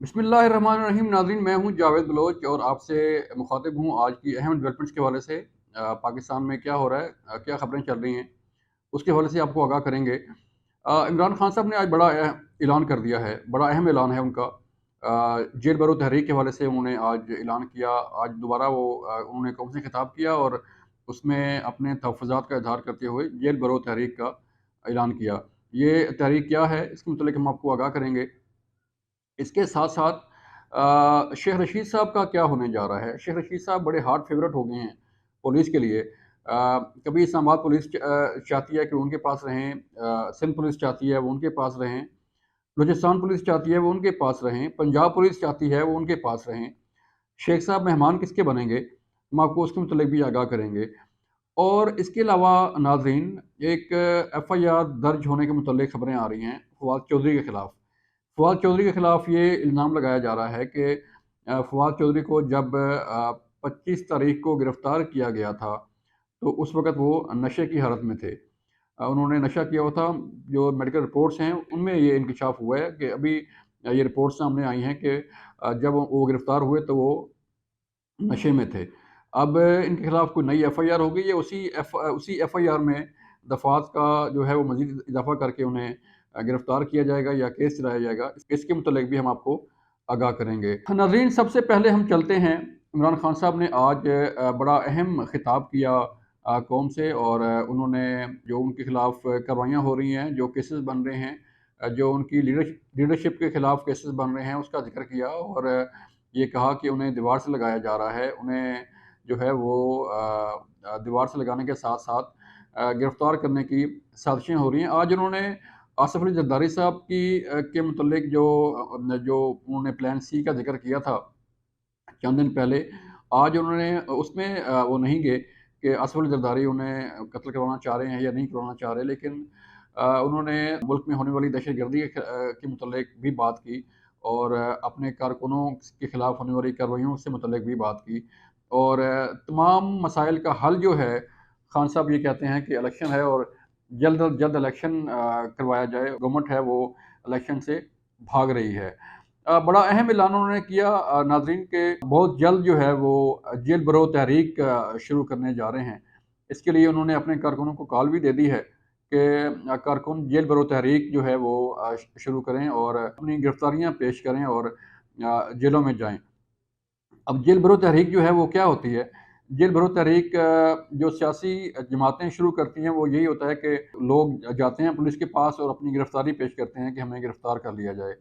बिस्मिल्लाहिर्रहमानिर्रहीम। नाज़रीन, मैं हूं जावेद बलोच और आपसे मुखातिब हूं आज की अहम डेवलपमेंट्स के हवाले से। पाकिस्तान में क्या हो रहा है, क्या ख़बरें चल रही हैं, उसके हवाले से आपको आगाह करेंगे। इमरान खान साहब ने आज बड़ा ऐलान कर दिया है, बड़ा अहम ऐलान है उनका। जेल भरो तहरीक के हवाले से उन्होंने आज ऐलान किया। आज दोबारा उन्होंने कौम से खिताब किया और उसमें अपने तहफ़्फ़ुज़ात का इज़हार करते हुए जेल भरो तहरीक का ऐलान किया। ये तहरीक क्या है, इसके मुतल्लिक़ हम आपको आगाह करेंगे। इसके साथ-साथ शेख रशीद साहब का क्या होने जा रहा है? शेख रशीद साहब बड़े हॉट फेवरेट हो गए हैं पुलिस के लिए। कभी इस्लामाबाद पुलिस चाहती है कि वो उनके पास रहें, सिंध पुलिस चाहती है वो उनके पास रहें, बलूचिस्तान पुलिस चाहती है वो उनके पास रहें, पंजाब पुलिस चाहती है वो उनके पास रहें। शेख साहब मेहमान किसके बनेंगे? हम आपको उसके मुतल्लिक़ भी आगाह करेंगे। और इसके अलावा नाज़रीन, एक एफ़आईआर दर्ज होने के मुतल्लिक़ ख़बरें आ रही हैं फ़वाद चौधरी के ख़िलाफ़। फ़वाद चौधरी के ख़िलाफ़ ये इल्ज़ाम लगाया जा रहा है कि फ़वाद चौधरी को जब 25 तारीख़ को गिरफ़्तार किया गया था, तो उस वक़्त वो नशे की हालत में थे। उन्होंने नशा किया हुआ था। जो मेडिकल रिपोर्ट्स हैं, उनमें ये इंकशाफ़ हुआ है कि अभी ये रिपोर्ट्स सामने आई हैं कि जब वो गिरफ़्तार हुए तो वो नशे में थे। अब इनके खिलाफ़ कोई नई एफ़आईआर होगी या उसी एफ़आईआर में दफ़ात का जो है वो मज़ीद इज़ाफ़ा करके उन्हें गिरफ़्तार किया जाएगा या केस चलाया जाएगा, इसके मुतल्लिक़ भी हम आपको आगाह करेंगे। नाज़रीन, सबसे पहले हम चलते हैं, इमरान खान साहब ने आज बड़ा अहम ख़िताब किया कौम से। और उन्होंने जो उनके खिलाफ़ कार्रवाइयाँ हो रही हैं, जो केसेस बन रहे हैं, जो उनकी लीडरशिप के खिलाफ़ केसेस बन रहे हैं, उसका ज़िक्र किया। और ये कहा कि उन्हें दीवार से लगाया जा रहा है। उन्हें जो है वो दीवार से लगाने के साथ-साथ गिरफ़्तार करने की साज़िशें हो रही हैं। आज उन्होंने आसिफ़ अली ज़रदारी साहब के मुतल्लिक़ जो उन्होंने प्लान सी का ज़िक्र किया था चंद दिन पहले, आज उन्होंने उसमें वो नहीं गए कि आसिफ़ अली ज़रदारी उन्हें कत्ल करवाना चाह रहे हैं या नहीं करवाना चाह रहे। लेकिन उन्होंने मुल्क में होने वाली दहशतगर्दी के मुतल्लिक़ भी बात की और अपने कारकुनों के ख़िलाफ़ होने वाली कार्रवाइयों से मुतल्लिक़ भी बात की। और तमाम मसाइल का हल जो है, खान साहब ये कहते हैं कि इलेक्शन है और जल्द अज़ जल्द इलेक्शन करवाया जाए। गवर्नमेंट है वो इलेक्शन से भाग रही है। बड़ा अहम ऐलान उन्होंने किया नाज़रीन, के बहुत जल्द जो है वो जेल भरो तहरीक शुरू करने जा रहे हैं। इसके लिए उन्होंने अपने कारकुनों को कॉल भी दे दी है कि कारकुन जेल भरो तहरीक जो है वो शुरू करें और अपनी गिरफ़्तारियाँ पेश करें और जेलों में जाएँ। अब जेल भरो तहरीक जो है वो क्या होती है? जेल भरो तहरीक जो सियासी जमातें शुरू करती हैं, वो यही होता है कि लोग जाते हैं पुलिस के पास और अपनी गिरफ़्तारी पेश करते हैं कि हमें गिरफ़्तार कर लिया जाए।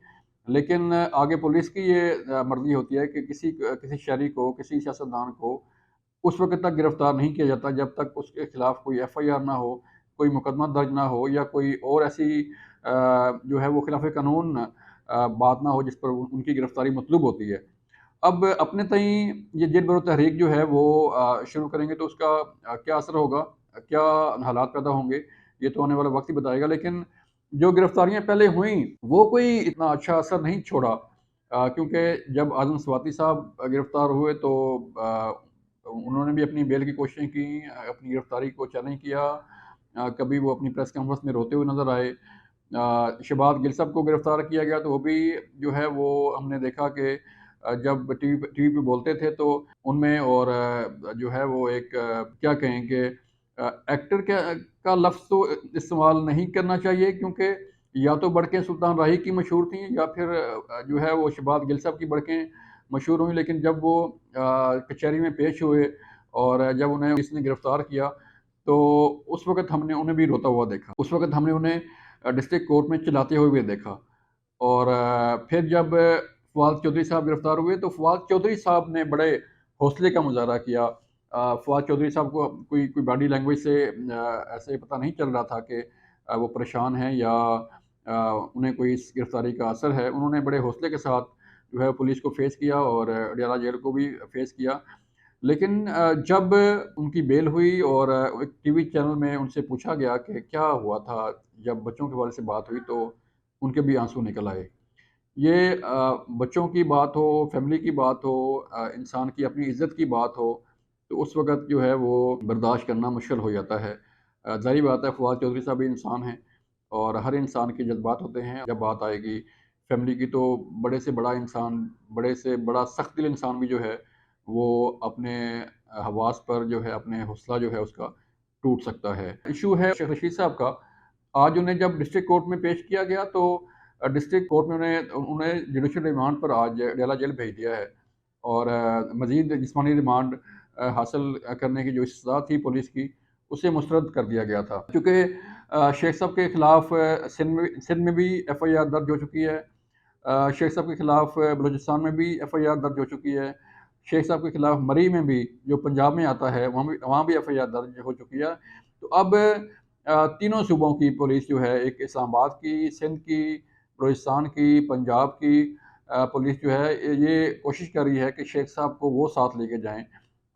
लेकिन आगे पुलिस की ये मर्ज़ी होती है कि किसी शहरी को, किसी सियासतदान को उस वक़्त तक गिरफ़्तार नहीं किया जाता जब तक उसके खिलाफ़ कोई एफ़आईआर ना हो, कोई मुकदमा दर्ज ना हो या कोई और ऐसी जो है वो खिलाफ़ कानून बात ना हो जिस पर उनकी गिरफ़्तारी मतलूब होती है। अब अपने तईं ये जेल भरो तहरीक जो है वो शुरू करेंगे तो उसका क्या असर होगा? क्या हालात पैदा होंगे? ये तो आने वाला वक़्त ही बताएगा। लेकिन जो गिरफ़्तारियाँ पहले हुईं, वो कोई इतना अच्छा असर नहीं छोड़ा, क्योंकि जब आज़म स्वाति साहब गिरफ़्तार हुए तो उन्होंने भी अपनी बेल की कोशिशें की, अपनी गिरफ़्तारी को चैलेंज किया। कभी वो अपनी प्रेस कॉन्फ्रेंस में रोते हुए नज़र आए। शहबाज़ गिल साहब को गिरफ़्तार किया गया तो वो भी जो है वो हमने देखा कि जब टीवी पे बोलते थे तो उनमें और जो है वो एक क्या कहें कि एक्टर का लफ़्ज़ तो इस्तेमाल नहीं करना चाहिए, क्योंकि या तो बड़कें सुल्तान राही की मशहूर थीं या फिर जो है वो शहबाज़ गिल साहब की बड़कें मशहूर हुईं। लेकिन जब वो कचहरी में पेश हुए और जब उन्हें पुलिस ने गिरफ़्तार किया, तो उस वक़्त हमने उन्हें भी रोता हुआ देखा। उस वक़्त हमने उन्हें डिस्ट्रिक्ट कोर्ट में चिल्लाते हुए भी देखा। और फिर जब फ़वाद चौधरी साहब गिरफ़्तार हुए तो फ़वाद चौधरी साहब ने बड़े हौसले का मुज़ाहरा किया। फ़वाद चौधरी साहब को कोई कोई बॉडी लैंग्वेज से ऐसे पता नहीं चल रहा था कि वो परेशान हैं या उन्हें कोई इस गिरफ़्तारी का असर है। उन्होंने बड़े हौसले के साथ जो है पुलिस को फ़ेस किया और अडयाला जेल को भी फ़ेस किया। लेकिन जब उनकी बेल हुई और एक टीवी चैनल में उनसे पूछा गया कि क्या हुआ था, जब बच्चों के हवाले से बात हुई तो उनके भी आंसू निकल आए। ये बच्चों की बात हो, फैमिली की बात हो, इंसान की अपनी इज़्ज़त की बात हो, तो उस वक़्त जो है वो बर्दाश्त करना मुश्किल हो जाता है। ज़ाहिर बात है फ़वाद चौधरी साहब भी इंसान हैं और हर इंसान के जज़्बात होते हैं। जब बात आएगी فیملی کی، تو بڑے سے بڑا انسان، بڑے سے بڑا سخت دل انسان بھی جو ہے وہ اپنے حواس پر جو ہے، اپنے حوصلہ جو ہے اس کا ٹوٹ سکتا ہے۔ ایشو ہے شیخ رشید صاحب کا، آج انہیں جب ڈسٹرکٹ کورٹ میں پیش کیا گیا تو ڈسٹرکٹ کورٹ میں انہیں جوڈیشل ریمانڈ پر آج ڈیلا جیل بھیج دیا ہے، اور مزید جسمانی ریمانڈ حاصل کرنے کی جو سزا تھی پولیس کی، اسے مسترد کر دیا گیا تھا، کیونکہ شیخ صاحب کے خلاف سندھ میں بھی ایف آئی آر درج ہو چکی ہے، شیخ صاحب کے خلاف بلوچستان میں بھی ایف آئی آر درج ہو چکی ہے، شیخ صاحب کے خلاف مری میں بھی جو پنجاب میں آتا ہے وہاں بھی ایف آئی آر درج ہو چکی ہے۔ تو اب تینوں صوبوں کی پولیس جو ہے، ایک اسلام آباد کی، سندھ کی، بلوچستان کی، پنجاب کی پولیس جو ہے یہ کوشش کر رہی ہے کہ شیخ صاحب کو وہ ساتھ لے کے جائیں۔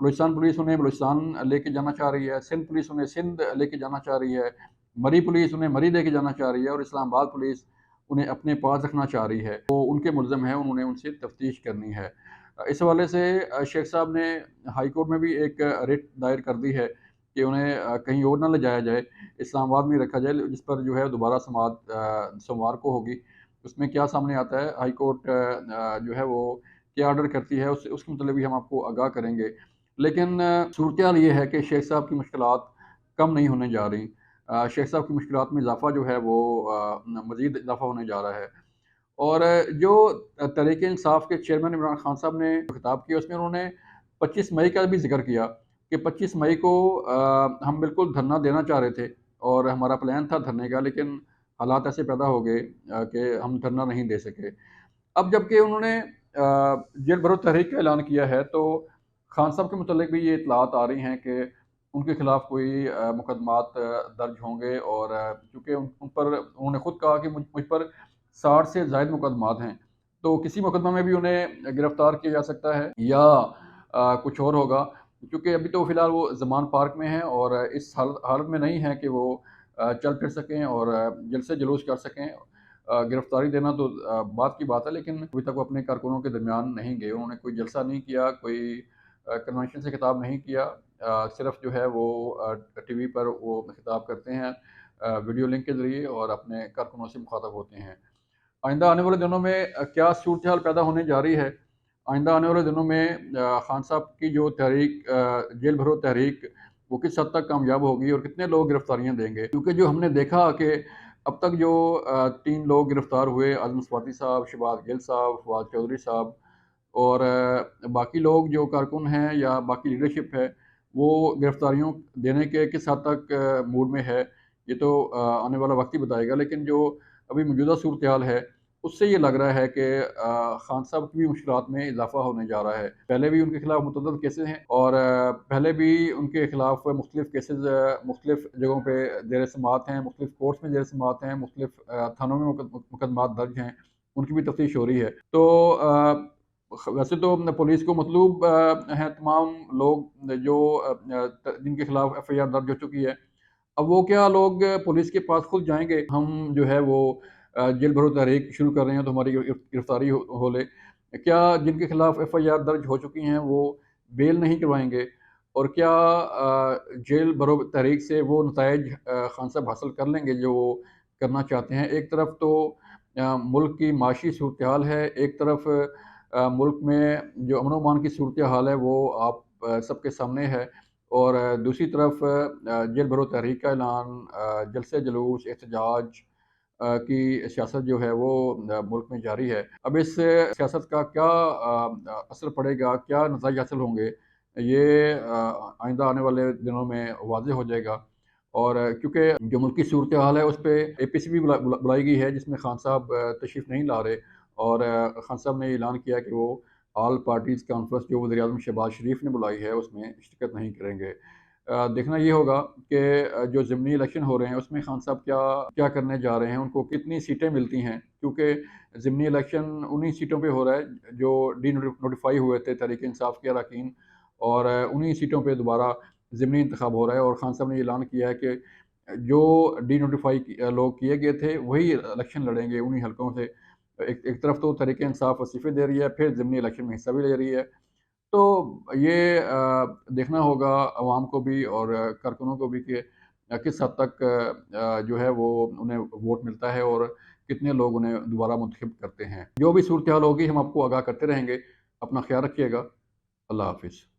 بلوچستان پولیس انہیں بلوچستان لے کے جانا چاہ رہی ہے، سندھ پولیس انہیں سندھ لے کے جانا چاہ رہی ہے، مری پولیس انہیں مری لے کے جانا چاہ رہی ہے، اور اسلام آباد پولیس انہیں اپنے پاس رکھنا چاہ رہی ہے۔ وہ ان کے ملزم ہیں، انہوں نے ان سے تفتیش کرنی ہے۔ اس حوالے سے شیخ صاحب نے ہائی کورٹ میں بھی ایک ریٹ دائر کر دی ہے کہ انہیں کہیں اور نہ لے جایا جائے، اسلام آباد میں رکھا جائے، جس پر جو ہے دوبارہ سماعت سوموار کو ہوگی۔ اس میں کیا سامنے آتا ہے، ہائی کورٹ جو ہے وہ کیا آرڈر کرتی ہے، اس کے متعلق بھی ہم آپ کو آگاہ کریں گے۔ لیکن صورتحال یہ ہے کہ شیخ صاحب کی مشکلات کم نہیں ہونے جا رہی، شیخ صاحب کی مشکلات میں اضافہ جو ہے وہ مزید اضافہ ہونے جا رہا ہے۔ اور جو تحریک انصاف کے چیئرمین عمران خان صاحب نے خطاب کیا، اس میں انہوں نے 25 مئی کا بھی ذکر کیا کہ 25 مئی کو ہم بالکل دھرنا دینا چاہ رہے تھے، اور ہمارا پلان تھا دھرنے کا، لیکن حالات ایسے پیدا ہو گئے کہ ہم دھرنا نہیں دے سکے۔ اب جب کہ انہوں نے جیل بھرو تحریک کا اعلان کیا ہے، تو خان صاحب کے متعلق بھی یہ اطلاعات آ رہی ہیں کہ ان کے خلاف کوئی مقدمات درج ہوں گے، اور چونکہ ان پر انہوں نے خود کہا کہ مجھ پر 60 سے زائد مقدمات ہیں، تو کسی مقدمہ میں بھی انہیں گرفتار کیا جا سکتا ہے یا کچھ اور ہوگا، کیونکہ ابھی تو فی الحال وہ زمان پارک میں ہیں اور اس حالت میں نہیں ہے کہ وہ چل پھر سکیں اور جلسے جلوس کر سکیں۔ گرفتاری دینا تو بات کی بات ہے، لیکن ابھی تک وہ اپنے کارکنوں کے درمیان نہیں گئے، انہوں نے کوئی جلسہ نہیں کیا، کوئی کنونشن سے خطاب نہیں کیا، صرف جو ہے وہ ٹی وی پر وہ خطاب کرتے ہیں ویڈیو لنک کے ذریعے، اور اپنے کارکنوں سے مخاطب ہوتے ہیں۔ آئندہ آنے والے دنوں میں کیا صورتحال پیدا ہونے جا رہی ہے؟ آئندہ آنے والے دنوں میں خان صاحب کی جو تحریک جیل بھرو تحریک، وہ کس حد تک کامیاب ہوگی اور کتنے لوگ گرفتاریاں دیں گے؟ کیونکہ جو ہم نے دیکھا کہ اب تک جو 3 لوگ گرفتار ہوئے، اعظم صفاتی صاحب، شہباز گل صاحب، فواد چودھری صاحب، اور باقی لوگ جو کارکن ہیں یا باقی لیڈرشپ ہے، وہ گرفتاریوں دینے کے کس حد تک موڈ میں ہے، یہ تو آنے والا وقت ہی بتائے گا۔ لیکن جو ابھی موجودہ صورتحال ہے، اس سے یہ لگ رہا ہے کہ خان صاحب کی بھی مشکلات میں اضافہ ہونے جا رہا ہے۔ پہلے بھی ان کے خلاف متعدد کیسز ہیں، اور پہلے بھی ان کے خلاف مختلف کیسز مختلف جگہوں پہ زیر سماعت ہیں، مختلف کورٹس میں زیر سماعت ہیں، مختلف تھانوں میں مقدمات درج ہیں، ان کی بھی تفتیش ہو رہی ہے۔ تو ویسے تو پولیس کو مطلوب ہیں تمام لوگ جو جن کے خلاف ایف آئی آر درج ہو چکی ہے۔ اب وہ کیا لوگ پولیس کے پاس خود جائیں گے، ہم جو ہے وہ جیل بھرو تحریک شروع کر رہے ہیں تو ہماری گرفتاری ہو لے، کیا جن کے خلاف ایف آئی آر درج ہو چکی ہیں وہ بیل نہیں کروائیں گے، اور کیا جیل بھرو تحریک سے وہ نتائج خان صاحب حاصل کر لیں گے جو وہ کرنا چاہتے ہیں؟ ایک طرف تو ملک کی معاشی صورتحال ہے، ایک طرف ملک میں جو امن و امان کی صورتحال ہے وہ آپ سب کے سامنے ہے، اور دوسری طرف جیل بھرو تحریک کا اعلان، جلسے جلوس، احتجاج کی سیاست جو ہے وہ ملک میں جاری ہے۔ اب اس سیاست کا کیا اثر پڑے گا، کیا نتائج حاصل ہوں گے، یہ آئندہ آنے والے دنوں میں واضح ہو جائے گا۔ اور کیونکہ جو ملکی صورتحال ہے اس پہ اے پی سی بھی بلائی گئی ہے، جس میں خان صاحب تشریف نہیں لا رہے، اور خان صاحب نے اعلان کیا کہ وہ آل پارٹیز کانفرنس جو وزیر اعظم شہباز شریف نے بلائی ہے اس میں شرکت نہیں کریں گے۔ دیکھنا یہ ہوگا کہ جو ضمنی الیکشن ہو رہے ہیں اس میں خان صاحب کیا کرنے جا رہے ہیں، ان کو کتنی سیٹیں ملتی ہیں، کیونکہ ضمنی الیکشن انہی سیٹوں پہ ہو رہا ہے جو ڈی نوٹیفائی ہوئے تھے تحریک انصاف کے اراکین، اور انہی سیٹوں پہ دوبارہ ضمنی انتخاب ہو رہا ہے، اور خان صاحب نے اعلان کیا ہے کہ جو ڈی نوٹیفائی لوگ کیے گئے تھے وہی الیکشن لڑیں گے انہی حلقوں سے۔ ایک طرف تو تحریک انصاف وظیفے دے رہی ہے، پھر ضمنی الیکشن میں حصہ بھی لے رہی ہے، تو یہ دیکھنا ہوگا عوام کو بھی اور کارکنوں کو بھی کہ کس حد تک جو ہے وہ انہیں ووٹ ملتا ہے، اور کتنے لوگ انہیں دوبارہ منتخب کرتے ہیں۔ جو بھی صورتحال ہوگی ہم آپ کو آگاہ کرتے رہیں گے۔ اپنا خیال رکھیے گا۔ اللہ حافظ۔